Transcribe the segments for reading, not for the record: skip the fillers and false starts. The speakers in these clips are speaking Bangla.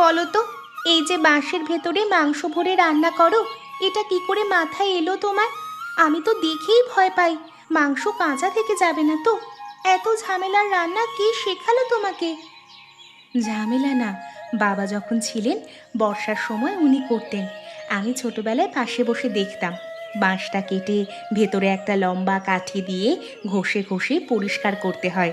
বলো তো, এই যে বাঁশের ভেতরে মাংস ভরে রান্না করো, এটা কি করে মাথায় এলো তোমার? আমি তো দেখেই ভয় পাই, মাংস কাঁচা থেকে যাবে না তো? এত ঝামেলার রান্না কে শেখালো তোমাকে? ঝামেলা না, বাবা যখন ছিলেন বর্ষার সময় উনি করতেন। আমি ছোটবেলায় পাশে বসে দেখতাম। বাঁশটা কেটে ভেতরে একটা লম্বা কাঠি দিয়ে ঘষে ঘষে পরিষ্কার করতে হয়।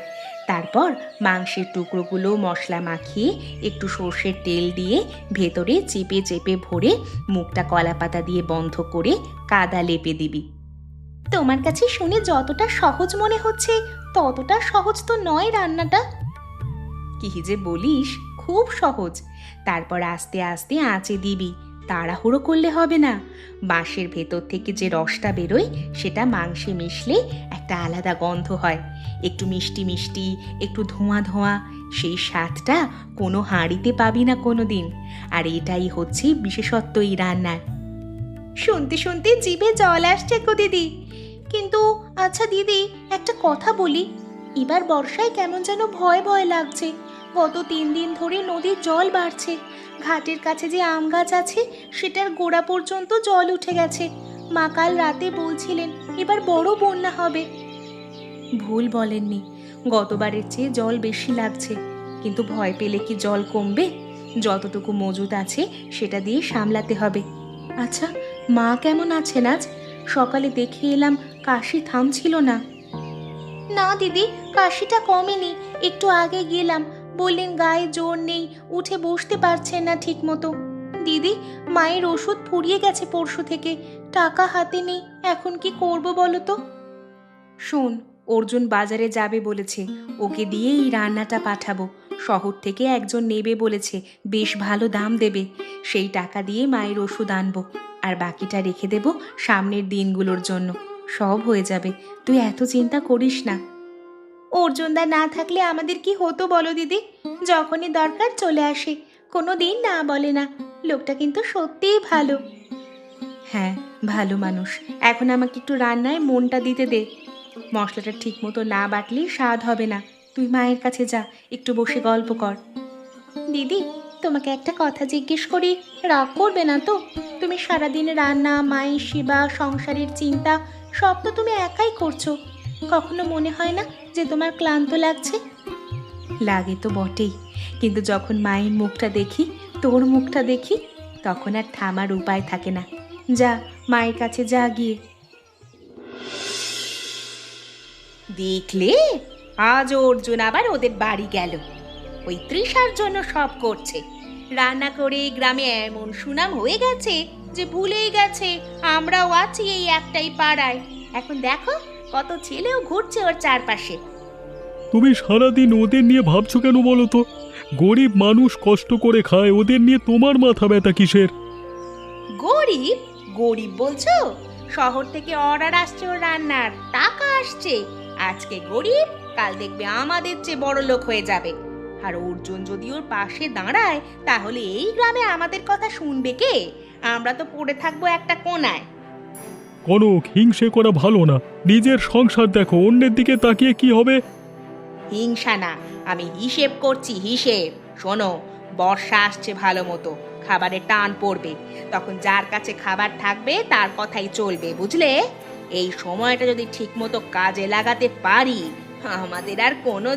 তারপর মাংসের টুকরোগুলো মশলা মাখিয়ে একটু সর্ষের তেল দিয়ে ভেতরে চেপে চেপে ভরে মুখটা কলাপাতা দিয়ে বন্ধ করে কাদা লেপে দিবি। তোমার কাছে শুনে যতটা সহজ মনে হচ্ছে ততটা সহজ তো নয় রান্নাটা। কি যে বলিস, খুব সহজ। তারপর আস্তে আস্তে আঁচে দিবি, তাড়াহুড়ো করলে হবে না। বাঁশের ভেতর থেকে যে রসটা বেরোয় সেটা মাংসে মিশলে একটা আলাদা গন্ধ হয়, একটু মিষ্টি মিষ্টি, একটু ধোঁয়া ধোঁয়া। সেই স্বাদটা কোনো হাঁড়িতে পাবি না কোনো দিন। আর এটাই হচ্ছে বিশেষত্ব এই রান্নার। শুনতে শুনতে জিভে জল আসছে গো দিদি। কিন্তু আচ্ছা দিদি, একটা কথা বলি, এবার বর্ষায় কেমন যেন ভয় ভয় লাগছে। গত 3 দিন ধরে নদীর জল বাড়ছে। ঘাটের কাছে যে আম গাছ আছে সেটার গোড়া পর্যন্ত জল উঠে গেছে। মা কাল রাতে বলছিলেন এবার বড় বন্যা হবে। ভুল বলেননি, গতবারের চেয়ে জল বেশি লাগছে, কিন্তু ভয় পেলে কি জল কমবে? যতটুকু মজুদ আছে সেটা দিয়ে সামলাতে হবে। আচ্ছা, মা কেমন আছেন আজ? সকালে দেখে এলাম কাশি থামছিল না। না দিদি, কাশিটা কমেনি। একটু আগে গেলাম, বললেন গায়ে জোর নেই, উঠে বসতে পারছেন না ঠিক মতো। দিদি, মায়ের ওষুধ ফুরিয়ে গেছে পরশু থেকে, টাকা হাতে নেই, এখন কি করব বলো তো? শোন, অর্জুন বাজারে যাবে বলেছে, ওকে দিয়ে এই রান্নাটা পাঠাবো। শহর থেকে একজন নেবে বলেছে, বেশ ভালো দাম দেবে। সেই টাকা দিয়ে মায়ের ওষুধ আনবো, আর বাকিটা রেখে দেব সামনের দিনগুলোর জন্য। সব হয়ে যাবে, তুই এত চিন্তা করিস না। অর্জুনদা না থাকলে আমাদের কি হতো বলো দিদি? যখনই দরকার চলে আসে, কোনো দিন না বলে না। লোকটা কিন্তু সত্যিই ভালো। হ্যাঁ, ভালো মানুষ। এখন আমাকে একটু রান্নায় মনটা দিতে দে। মশলাটা ঠিক মতো না বাটলে স্বাদ হবে না। তুই মায়ের কাছে যা, একটু বসে গল্প কর। দিদি, তোমাকে একটা কথা জিজ্ঞেস করি, রাগ করবে না তো? তুমি সারাদিন রান্না, মায়ের সেবা, সংসারের চিন্তা সব তো তুমি একাই করছো। কখনো মনে হয় না যে তোমার ক্লান্ত লাগছে? লাগে তো বটেই, কিন্তু যখন মায়ের মুখটা দেখি, তোর মুখটা দেখি, তখন আর থামার উপায় থাকে না। যা, মায়ের কাছে যা গিয়ে। দেখলে, আজ অর্জুন আবার ওদের বাড়ি গেল। ওই তৃষার জন্য সব করছে। রান্না করে গ্রামে এমন সুনাম হয়ে গেছে যে ভুলেই গেছে আমরাও আছি এই একটাই পাড়ায়। এখন দেখো, কত ছেলেও ঘুরছে ওর চারপাশে। তুমি সারাদিন ওদের নিয়ে ভাবছো কেন বলো তো? গরিব মানুষ কষ্ট করে খায়, ওদের নিয়ে তোমার মাথা ব্যথা কিসের? গরিব? গরিব বলছো? শহর থেকে অর্ডার আসছে ওর রান্নার, টাকা আসছে। আজকে গরিব, কাল দেখবে আমাদের চেয়ে বড় লোক হয়ে যাবে। আর অর্জুন যদি ওর পাশে দাঁড়ায়, তাহলে এই গ্রামে আমাদের কথা শুনবে কে? আমরা তো পড়ে থাকবো একটা কোনায়। কনক, হিংসে করা ভালো না। নিজের সংসার দেখো, অন্যের দিকে তাকিয়ে কি হবে? হিংসা না, আমি হিসেব করছি, হিসেব। শোনো, বর্ষা আসছে ভালো মতো, খাবারের টান পড়বে। তখন যার কাছে খাবার থাকবে তার কথাই চলবে, বুঝলে? এই সময়টা যদি ঠিক মতো কাজে লাগাতে পারি, আমাদের আর কোনো